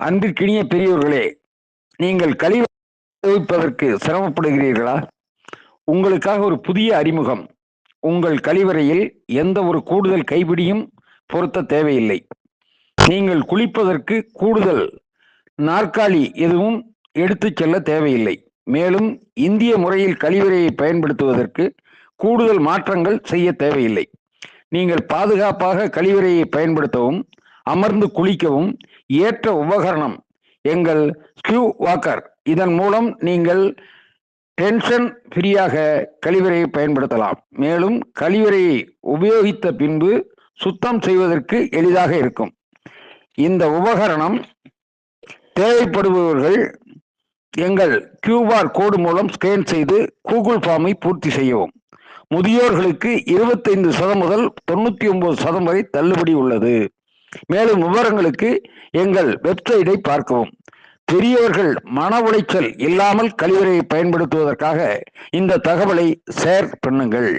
அன்பிற்கினிய பெரியோர்களே, நீங்கள் கழிவறை உபயோகிப்பதற்கு சிரமப்படுகிறீர்களா? உங்களுக்காக ஒரு புதிய அறிமுகம். உங்கள் கழிவறையில் எந்த ஒரு கூடுதல் கைப்பிடியும் பொருத்த தேவையில்லை. நீங்கள் குளிப்பதற்கு கூடுதல் நாற்காலி எதுவும் எடுத்துச் செல்ல தேவையில்லை. மேலும் இந்திய முறையில் கழிவறையை பயன்படுத்துவதற்கு கூடுதல் மாற்றங்கள் செய்ய தேவையில்லை. நீங்கள் பாதுகாப்பாக கழிவறையை பயன்படுத்தவும் அமர்ந்து குளிக்கவும் ஏற்ற உபகரணம் எங்கள் ஸ்கியூ வாக்கர். இதன் மூலம் நீங்கள் டென்ஷன் ஃப்ரீயாக கழிவறையை பயன்படுத்தலாம். மேலும் கழிவறையை உபயோகித்த பின்பு சுத்தம் செய்வதற்கு எளிதாக இருக்கும். இந்த உபகரணம் தேவைப்படுபவர்கள் எங்கள் கியூஆர் கோடு மூலம் ஸ்கேன் செய்து கூகுள் ஃபார்மை பூர்த்தி செய்யவும். முதியோர்களுக்கு 25% முதல் 99% வரை தள்ளுபடி உள்ளது. மேலும் விவரங்களுக்கு எங்கள் வெப்சைட்டை பார்க்கவும். பெரியவர்கள் மன உளைச்சல் இல்லாமல் கழிவறையை பயன்படுத்துவதற்காக இந்த தகவலை ஷேர் பண்ணுங்கள்.